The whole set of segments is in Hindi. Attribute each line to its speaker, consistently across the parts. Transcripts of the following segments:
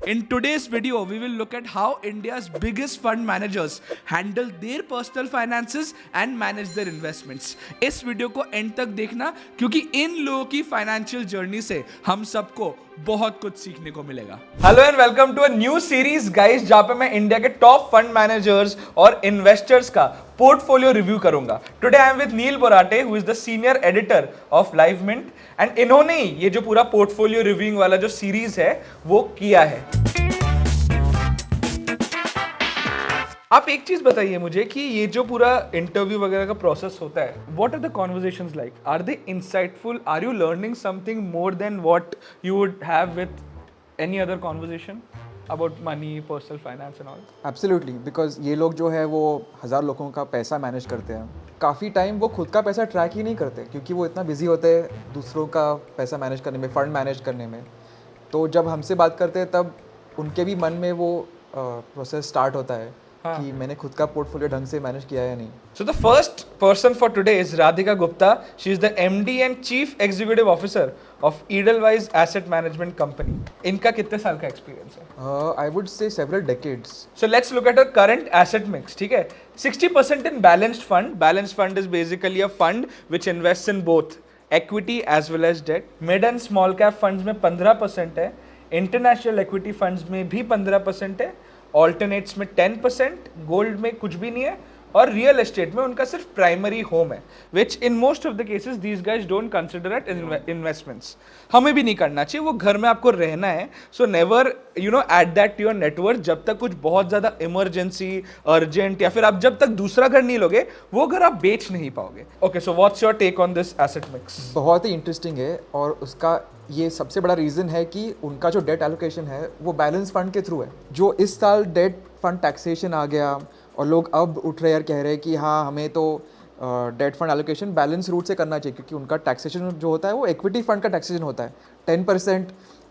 Speaker 1: In today's video, we will look at how India's biggest fund managers handle their personal finances and manage their investments. इस वीडियो को एंड तक देखना क्योंकि इन लोगों की फाइनेंशियल जर्नी से हम सबको बहुत कुछ सीखने को मिलेगा। Hello and welcome to a new series guys, जहां पे मैं इंडिया के टॉप फंड मैनेजर्स और इन्वेस्टर्स का पोर्टफोलियो रिव्यू करूंगा। Today I am with Neel Borate who is the senior editor of Live Mint and इन्होंने ही ये जो पूरा पोर्टफोलियो रिव्यूइंग वाला जो सीरीज है वो किया है। आप एक चीज बताइए मुझे कि ये जो पूरा इंटरव्यू वगैरह का प्रोसेस होता है, what are the conversations like? Are they insightful? Are you learning something more than what you would have with any other conversation about money, personal finance and all?
Speaker 2: Absolutely, because ये लोग जो है वो 1000 लोगों का पैसा मैनेज करते हैं। काफ़ी टाइम वो खुद का पैसा ट्रैक ही नहीं करते क्योंकि वो इतना बिजी होते हैं दूसरों का पैसा मैनेज करने में, फंड मैनेज करने में। तो जब हमसे बात करते हैं तब उनके भी मन में वो प्रोसेस स्टार्ट होता है कि मैंने खुद का पोर्टफोलियो ढंग से मैनेज किया है या नहीं।
Speaker 1: So the first person for today is Radhika Gupta. She is the MD and Chief Executive Officer of Edelweiss Asset Management Company. इनका कितने साल का एक्सपीरियंस है?
Speaker 2: आई वुड से several decades.
Speaker 1: So let's look at her current asset mix. ठीक है, 60% in balanced fund. Balanced fund is basically a fund which invests in both equity as well as debt. Mid and small cap funds में 15% है. International equity funds में भी 15% है. ऑल्टरनेट्स में 10%, गोल्ड में कुछ भी नहीं है और रियल एस्टेट में उनका सिर्फ प्राइमरी होम है, which in most of the cases these guys don't consider it investments. हमें भी नहीं करना चाहिए, वो घर में आपको रहना है। So never add that to your net worth जब तक कुछ बहुत ज़्यादा इमरजेंसी, अर्जेंट या फिर आप जब तक दूसरा घर नहीं लोगे वो घर आप बेच नहीं पाओगे। Okay, so what's your take on this asset mix?
Speaker 2: बहुत ही इंटरेस्टिंग है और उसका ये सबसे बड़ा रीज़न है कि उनका जो डेट एलोकेशन है वो बैलेंस फंड के थ्रू है। जो इस साल डेट फंड टैक्सेशन आ गया और लोग अब उठ रहे कह रहे हैं कि हाँ हमें तो debt fund allocation balance route से करना चाहिए क्योंकि उनका टैक्सेशन जो होता है वो इक्विटी फंड का टैक्सेशन होता है 10%।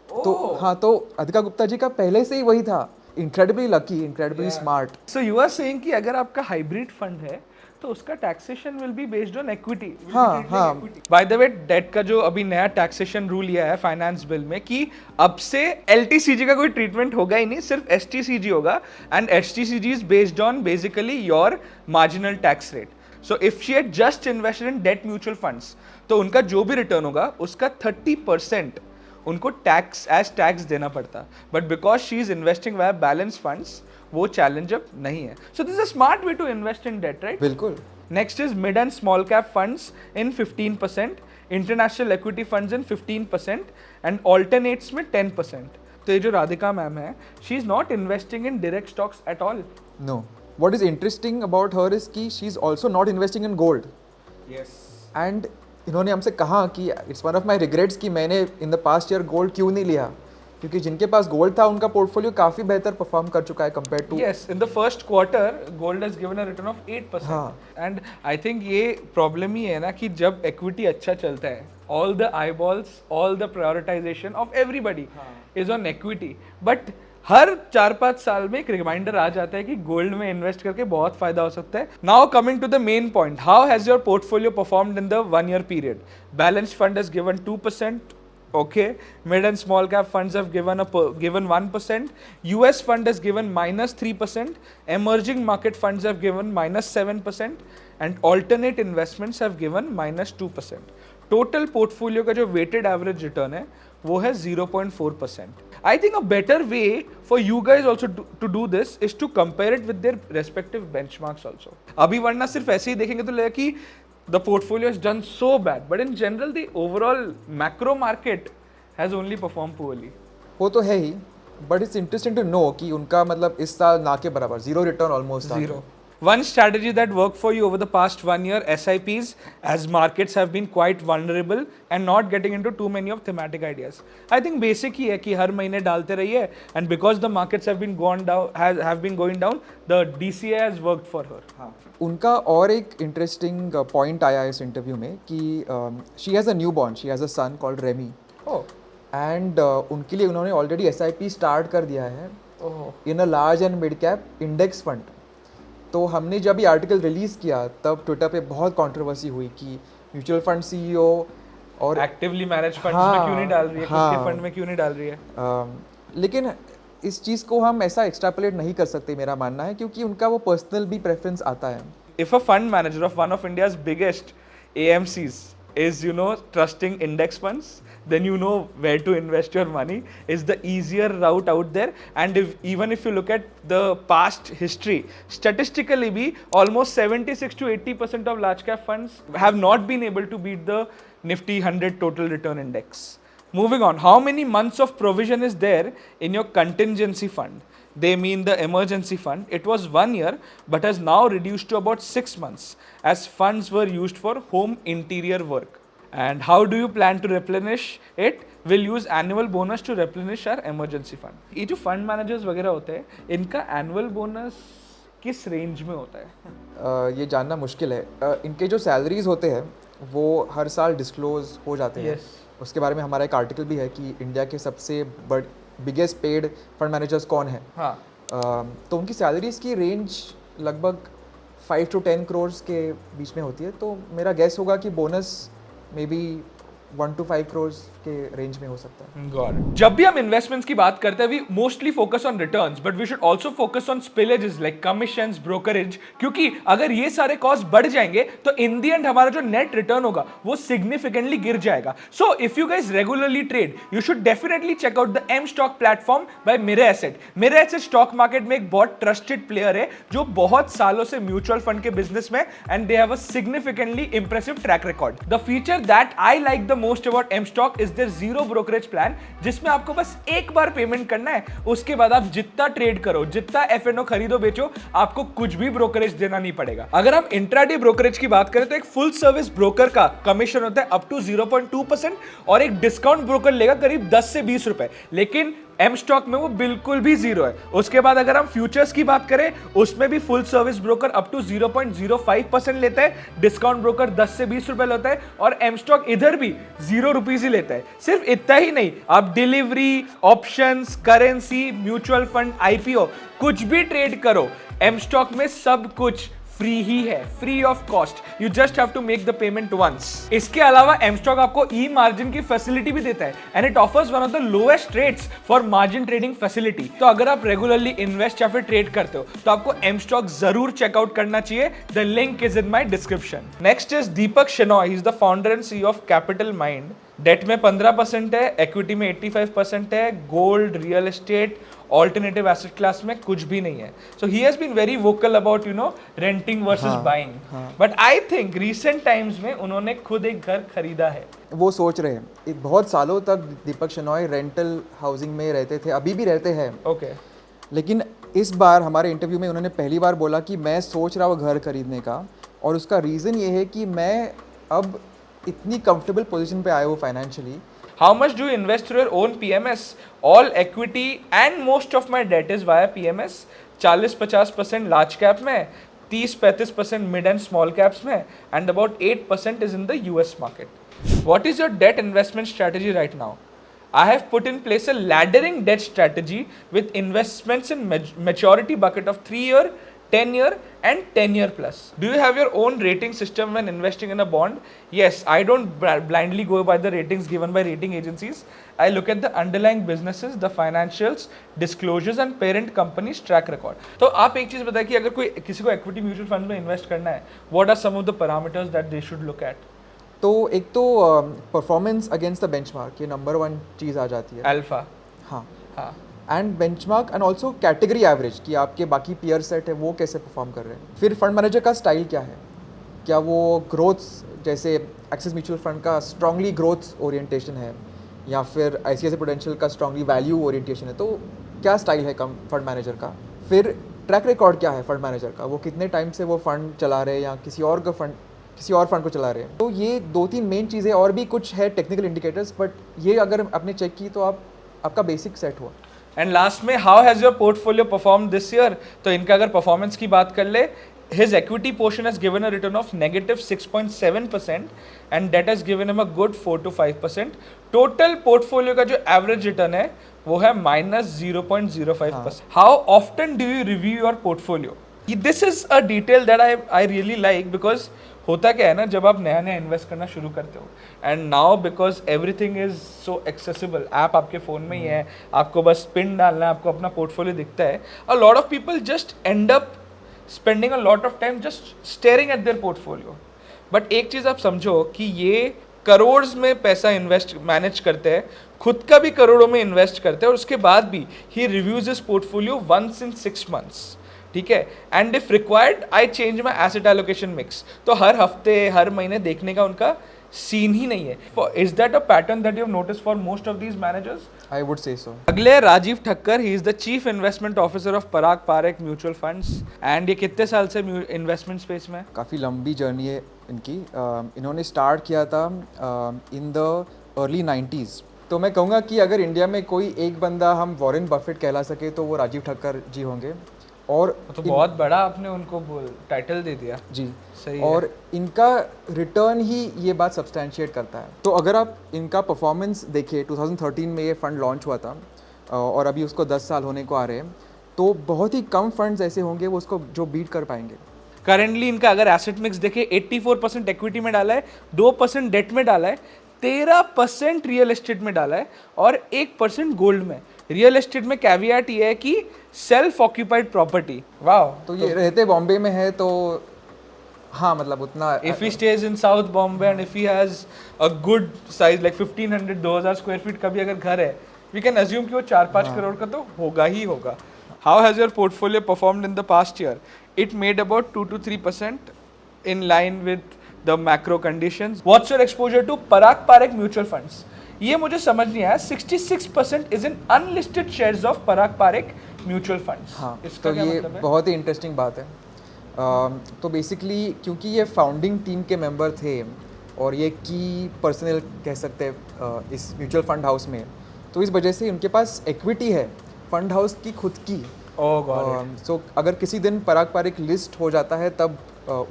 Speaker 2: तो हाँ, तो राधिका गुप्ता जी का पहले से ही वही था। Incredibly lucky, incredibly smart.
Speaker 1: So you are saying कि अगर आपका हाइब्रिड फंड है तो उसका taxation will be based on equity.
Speaker 2: हाँ।
Speaker 1: बाय द वे, डेट का जो अभी नया टैक्सेशन रूल लिया है फाइनेंस बिल में कि अब से एलटीसीजी का कोई ट्रीटमेंट होगा ही नहीं, सिर्फ एसटीसीजी होगा। And STCG is based on basically your marginal tax rate. So if she had just invested in debt mutual funds तो उनका जो भी रिटर्न होगा उसका 30% उनको टैक्स देना पड़ता। But because she is investing via balance funds वो चैलेंज अब नहीं है। So this is a smart way to invest in debt, right?
Speaker 2: बिल्कुल।
Speaker 1: Next is mid and small cap funds in 15%, international equity funds in 15% and alternates में 10%। तो ये जो राधिका मैम है, she is not investing in direct stocks at all.
Speaker 2: No, what is interesting about her is कि she is also not investing in gold.
Speaker 1: Yes.
Speaker 2: And इन्होंने हमसे कहा कि it's one of my regrets कि मैंने in the past year gold क्यों नहीं लिया, क्योंकि जिनके पास गोल्ड था उनका पोर्टफोलियो काफी बेहतर परफॉर्म कर चुका है compare to.
Speaker 1: Yes, in the first quarter gold has given a return of 8%। And I think ये प्रॉब्लम ही है ना कि जब इक्विटी अच्छा चलता है, all the eyeballs, all the prioritisation of everybody is on equity. But हर 4-5 साल में एक रिमाइंडर आ जाता है कि गोल्ड में इन्वेस्ट करके बहुत फायदा हो सकता है। Now coming to the main point, how has your portfolio performed in the 1 year period? Balanced fund has given 2%. Okay, mid and small cap funds have given 1%. US fund has given -3%. Emerging market funds have given -7%, and alternate investments have given -2%. Total portfolio का जो weighted average return है वो है 0.4%. I think a better way for you guys also to do this is to compare it with their respective benchmarks also. अभी वरना सिर्फ ऐसे ही देखेंगे तो लगेगा कि the portfolio has done so bad, but in general the overall macro market has only performed poorly.
Speaker 2: वो तो है ही, but it's interesting to know कि उनका मतलब इस साल ना के बराबर zero return almost.
Speaker 1: Zero. One strategy that worked for you over the past 1 year, SIPs, as markets have been quite vulnerable and not getting into too many of thematic ideas. I think basic ही है कि हर महीने डालते रहिए, and because the markets have been going down, the DCA has worked for her.
Speaker 2: हाँ, उनका और एक इंटरेस्टिंग पॉइंट आया इस इंटरव्यू में कि she has a newborn, she has a son called Remi. And उनके लिए उन्होंने ऑलरेडी SIP स्टार्ट कर दिया है in a large and mid cap index fund. तो हमने जब ये आर्टिकल रिलीज़ किया तब ट्विटर पे बहुत कंट्रोवर्सी हुई कि म्यूचुअल फंड CEO और
Speaker 1: एक्टिवली मैनेज फंड्स में क्यों नहीं डाल रही है, खुद के फंड में क्यों नहीं डाल रही है।
Speaker 2: लेकिन इस चीज़ को हम ऐसा एक्सट्रापोलेट नहीं कर सकते, मेरा मानना है, क्योंकि उनका वो पर्सनल भी प्रेफरेंस आता है.
Speaker 1: If a fund manager of one of India's biggest AMCs is, trusting index funds, then you know where to invest your money is the easier route out there. And even if you look at the past history, statistically be almost 76 to 80% of large cap funds have not been able to beat the Nifty 100 total return index. Moving on, how many months of provision is there in your contingency fund? They mean the emergency fund. It was 1 year but has now reduced to about 6 months as funds were used for home interior work. And how do you plan to replenish it? We'll use annual bonus to replenish our emergency fund. ये जो fund managers वगैरह होते हैं, इनका annual bonus किस रेंज में होता है?
Speaker 2: ये जानना मुश्किल है. इनके जो सैलरीज होते हैं वो हर साल डिस्क्लोज हो जाते हैं.
Speaker 1: Yes.
Speaker 2: उसके बारे में हमारा एक आर्टिकल भी है कि इंडिया के सबसे बिगेस्ट पेड फंड मैनेजर्स कौन है.
Speaker 1: हाँ.
Speaker 2: तो उनकी सैलरीज की रेंज लगभग 5 to 10 करोड़ के बीच में होती है. तो मेरा गैस होगा कि bonus may be 1 to 5 crore के रेंज में हो सकता है.
Speaker 1: Got it. जब भी हम इन्वेस्टमेंट्स की बात करते हैं, we mostly focus on returns, but we should also focus on slippages like commissions, brokerage, क्योंकि अगर ये सारे कॉस्ट बढ़ जाएंगे तो इन द एंड हमारा जो नेट रिटर्न होगा वो सिग्निफिकेंटली गिर जाएगा. So if you guys regularly trade, you should definitely check out the M stock platform by Mirae Asset. Mirae Asset stock market में एक बहुत ट्रस्टेड प्लेयर है जो बहुत सालों से म्यूचुअल फंड के बिजनेस में, and they have a significantly impressive track record. The feature that I like the most about M stock is their zero brokerage plan, जिसमें आपको बस एक बार पेमेंट करना है. उसके बाद आप जितना ट्रेड करो, जितना एफएनओ खरीदो बेचो, आपको कुछ भी ब्रोकरेज देना नहीं पड़ेगा. अगर हम इंट्राडे ब्रोकरेज की बात करें तो एक फुल सर्विस ब्रोकर का कमीशन होता है अप टू 0.2% और एक डिस्काउंट ब्रोकर लेगा करीब 10 से 20 रुपए, लेकिन एम स्टॉक में वो बिल्कुल भी जीरो है. उसके बाद अगर हम फ्यूचर्स की बात करें, उसमें भी full service broker up to 0.05% लेता है, डिस्काउंट ब्रोकर 10 से 20 रुपए लेता है और एम स्टॉक इधर भी 0 रुपीज ही लेता है. सिर्फ इतना ही नहीं, आप delivery, options, currency, mutual fund, IPO कुछ भी ट्रेड करो, एम स्टॉक में सब कुछ फ्री ही है, free of cost. You just have to make the payment once. इसके अलावा एम स्टॉक आपको ई मार्जिन की फैसिलिटी भी देता है, and it offers one of the lowest rates for margin trading facility. तो अगर आप रेगुलरली इन्वेस्ट या फिर ट्रेड करते हो तो आपको एम स्टॉक जरूर चेकआउट करना चाहिए. The link is in my description. Next is Deepak Shenoy. He is the founder and CEO of Capital Mind. Debt में 15% है, इक्विटी में 85% है, gold, real estate, alternative asset class में कुछ भी नहीं है. So he has been very vocal about renting versus buying, but I think recent times में उन्होंने खुद एक घर खरीदा है.
Speaker 2: वो सोच रहे हैं. एक बहुत सालों तक दीपक शेनॉय रेंटल हाउसिंग में रहते थे, अभी भी रहते हैं.
Speaker 1: ओके.
Speaker 2: लेकिन इस बार हमारे इंटरव्यू में उन्होंने पहली बार बोला कि मैं सोच रहा हूँ घर खरीदने का, और उसका रीज़न ये है कि मैं अब इतनी कंफर्टेबल पोजीशन पे आया हूँ financially.
Speaker 1: How much do you invest through your own PMS? All equity and most of my debt is via PMS. 40-50% large cap में, 30-35% mid and small caps में, and about 8% is in the US market. What is your debt investment strategy right now? I have put in place a laddering debt strategy with investments in maturity bucket of 3-year, 10-year and 10-year plus. Do you have your own rating system when investing in a bond? Yes, I don't blindly go by the ratings given by rating agencies. I look at the underlying businesses, the financials, disclosures and parent company's track record. तो आप एक चीज बताइए कि अगर कोई किसी को equity mutual fund में इन्वेस्ट करना है, what are some of the parameters that they should look at?
Speaker 2: तो एक तो परफॉर्मेंस अगेंस्ट द बेंचमार्क, ये नंबर 1 चीज़ आ जाती है.
Speaker 1: Alpha.
Speaker 2: हाँ.
Speaker 1: हाँ.
Speaker 2: And benchmark and also category average, कि आपके बाकी पीयर सेट है वो कैसे परफॉर्म कर रहे हैं. फिर फंड मैनेजर का स्टाइल क्या है, क्या वो ग्रोथ, जैसे एक्सिस म्यूचुअल फंड का स्ट्रांगली ग्रोथ ओरिएंटेशन है, या फिर ICICI प्रूडेंशियल का स्ट्रांगली वैल्यू ओरिएंटेशन है. तो क्या स्टाइल है कम फंड मैनेजर का. फिर ट्रैक रिकॉर्ड क्या है फंड मैनेजर का, वो कितने टाइम से वो फंड चला रहे हैं या किसी और फंड को चला रहे हैं. तो ये 2-3 मेन चीज़ें, और भी कुछ है टेक्निकल इंडिकेटर्स, बट ये अगर आपने चेक की तो आपका बेसिक सेट हुआ.
Speaker 1: एंड लास्ट में, how has your portfolio perform this year? तो इनका अगर परफॉर्मेंस की बात कर ले, his equity portion has given a return of -6.7% and debt has given him a good 4 to 5%. Total portfolio का जो एवरेज रिटर्न है वो है -0.05%. How often do you review your portfolio? This is a detail that I really like, because होता क्या है ना, जब आप नया नया इन्वेस्ट करना शुरू करते हो and now because everything is so accessible, app आपके फ़ोन में ही है, आपको बस पिन डालना है, आपको अपना पोर्टफोलियो दिखता है, a lot of people just and up spending a lot of time just staring at there portfolio. But एक चीज़ आप समझो कि ये करोड़ में पैसा इन्वेस्ट मैनेज करते हैं, खुद का भी करोड़ों में इन्वेस्ट करते हैं, और उसके बाद भी he reviews his portfolio once in 6 months. ठीक है, and if required I change my asset allocation mix. तो हर हफ्ते हर महीने देखने का उनका सीन ही नहीं है. Is that a pattern that you have notice for most of these managers?
Speaker 2: I would say so.
Speaker 1: अगले Rajeev Thakkar, he is the chief investment officer of Parag Parikh mutual funds. And ये कितने साल से इन्वेस्टमेंट स्पेस में?
Speaker 2: काफ़ी लंबी जर्नी है इनकी. इन्होंने स्टार्ट किया था इन द अर्ली 90s. तो मैं कहूँगा कि अगर इंडिया में कोई एक बंदा हम वॉरेन बफेट कहला सके तो वो राजीव ठक्कर जी होंगे. और
Speaker 1: तो बहुत बड़ा आपने उनको टाइटल दे दिया
Speaker 2: जी.
Speaker 1: सही
Speaker 2: और
Speaker 1: है.
Speaker 2: इनका रिटर्न ही ये बात सब्सटैंशिएट करता है. तो अगर आप इनका परफॉर्मेंस देखिए, 2013 में ये फंड लॉन्च हुआ था और अभी उसको 10 साल होने को आ रहे हैं, तो बहुत ही कम फंड्स ऐसे होंगे वो उसको जो बीट कर पाएंगे.
Speaker 1: करेंटली इनका अगर एसेट मिक्स देखे, 84% इक्विटी में डाला है, 2% डेट में डाला है, 13% रियल एस्टेट में डाला है और 1% गोल्ड में. रियल एस्टेट में कैवियाट ये है कि सेल्फ ऑक्यूपाइड प्रॉपर्टी. वाह.
Speaker 2: तो ये रहते बॉम्बे में है तो हाँ, मतलब उतना.
Speaker 1: If he stage in south Bombay and if he has a good size like 1500-2000 square feet का भी अगर घर है, वी कैन अज्यूम कि वो 4-5 करोड़ का तो होगा ही होगा. How has your portfolio performed in the past year? It made about 2 to 3% in line with the macro conditions. What's your exposure to Parag Parekh mutual funds? ये मुझे समझ नहीं आया. 66% is in unlisted shares of Parag Parekh mutual funds.
Speaker 2: हाँ,
Speaker 1: इसका
Speaker 2: तो
Speaker 1: क्या
Speaker 2: ये
Speaker 1: मतलब है?
Speaker 2: बहुत ही इंटरेस्टिंग बात है. तो बेसिकली क्योंकि ये फाउंडिंग टीम के मेंबर थे और ये की पर्सनल कह सकते हैं इस म्यूचुअल फंड हाउस में, तो इस वजह से उनके पास इक्विटी है फंड हाउस की खुद की.
Speaker 1: Oh got it.
Speaker 2: सो अगर किसी दिन पराग पारेख लिस्ट हो जाता है तब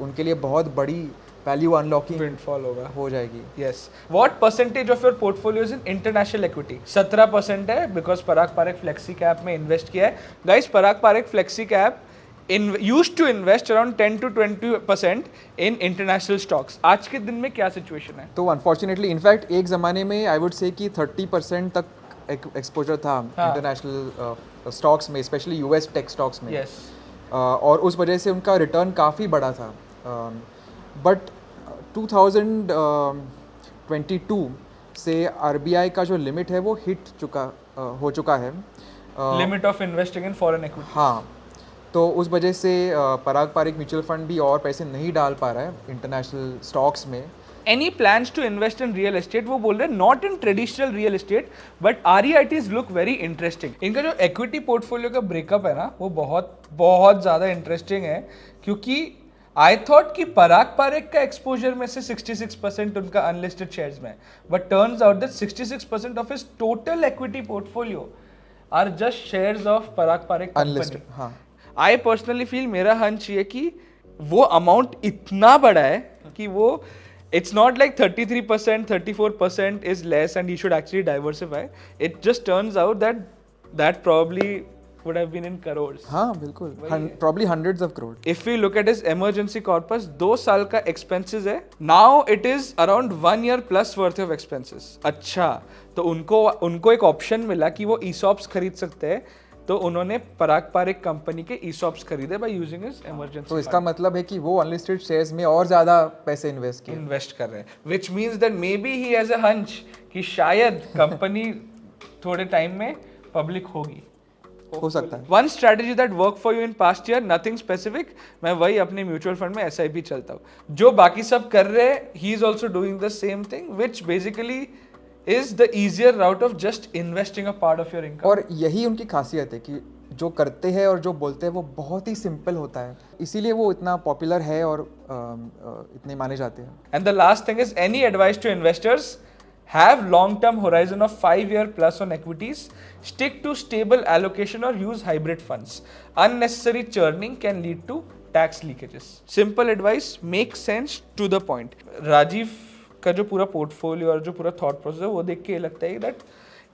Speaker 2: उनके लिए बहुत बड़ी वैल्यू अनलॉकिंग
Speaker 1: Windfall होगा.
Speaker 2: हो जाएगी.
Speaker 1: Yes. What percentage of your portfolio is in international equity? 17% है because Parag Parekh Flexi Cap में invest किया है. Guys, Parag Parekh Flexi Cap used to invest around 10 to 20% in international stocks. आज के दिन में क्या situation है?
Speaker 2: तो अनफॉर्चुनेटली इनफैक्ट एक ज़माने में आई वुड से कि 30% तक एक्सपोजर था
Speaker 1: हाँ.
Speaker 2: इंटरनेशनल स्टॉक्स में, स्पेशली यूएस टेक स्टॉक्स में.
Speaker 1: Yes.
Speaker 2: और उस वजह से उनका रिटर्न काफ़ी बड़ा था. बट 2022 से आरबीआई का जो लिमिट है वो हो चुका है.
Speaker 1: Limit of investing in foreign equity.
Speaker 2: हाँ, तो उस वजह से पराग पारेख म्यूचुअल फंड भी और पैसे नहीं डाल पा रहा है इंटरनेशनल स्टॉक्स में.
Speaker 1: Any plans to invest in real estate? वो बोल रहे हैं not in traditional real estate, but REITs look very interesting. इनका जो equity portfolio का breakup है ना, वो बहुत बहुत ज़्यादा interesting है, क्योंकि I thought कि पराग पारेख का exposure में से 66% उनका unlisted shares में है, but turns out that 66% of his total equity portfolio are just shares of Parag Parekh company.
Speaker 2: Unlisted. हाँ,
Speaker 1: I personally feel, मेरा hunch ये कि वो अमाउंट इतना बड़ा है कि वो it's not like 33%, 34% is less and he should actually diversify. It just turns out that that probably would have been in crores.
Speaker 2: हाँ बिल्कुल, probably hundreds of crore.
Speaker 1: If we look at his emergency corpus, 2 साल का expenses है. Now it is around 1 year plus worth of expenses. अच्छा, तो उनको एक option मिला कि वो ESOPs खरीद सकते हैं, तो उन्होंने पराग पारेख कंपनी के ESOPs खरीदे by using his emergency.
Speaker 2: तो इसका मतलब है कि वो अनलिस्टेड शेयर्स में और ज़्यादा पैसे इन्वेस्ट
Speaker 1: कर रहे हैं, which means that maybe he has a hunch कि शायद कंपनी थोड़े टाइम में पब्लिक होगी.
Speaker 2: हो सकता है.
Speaker 1: One strategy that worked for you in past year, nothing specific. मैं वही अपने म्यूचुअल फंड में SIP चलता हूँ, जो बाकी सब कर रहे हैं. He is also doing the same thing, which basically is the easier route of just investing a part of your income.
Speaker 2: और यही उनकी खासियत है कि जो करते हैं और जो बोलते हैं वो बहुत ही सिंपल होता है, इसीलिए वो इतना पॉपुलर है और इतने माने जाते हैं.
Speaker 1: And the last thing is, any advice to investors? Have long-term horizon of 5 year plus on equities. Stick to stable allocation or use hybrid funds. Unnecessary churning can lead to tax leakages. Simple advice, make sense to the point. Rajiv का जो पूरा पोर्टफोलियो और जो पूरा थॉट प्रोसेस है वो देख के लगता है दैट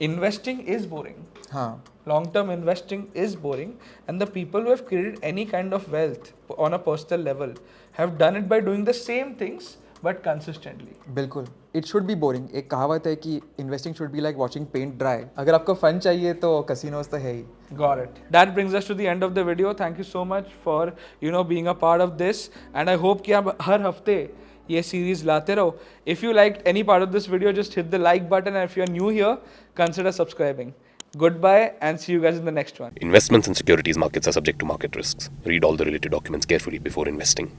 Speaker 1: इन्वेस्टिंग इज बोरिंग.
Speaker 2: हाँ
Speaker 1: Long term investing is boring, and the people who have created any kind of wealth on a personal level have done it by doing the same things but consistently.
Speaker 2: बिल्कुल इट शुड बी बोरिंग. एक कहावत है कि investing should be like watching paint dry. अगर आपको फन चाहिए तो कसिनोज तो है ही.
Speaker 1: Got it. That brings us to the end of the video. Thank you so much for being a part of this, and I hope कि आप हर हफ्ते ये series लाते रहो. If you liked any part of this video, just hit the like button, and if you're new here, consider subscribing. Goodbye, and see you guys in the next one.
Speaker 3: Investments in securities markets are subject to market risks. Read all the related documents carefully before investing.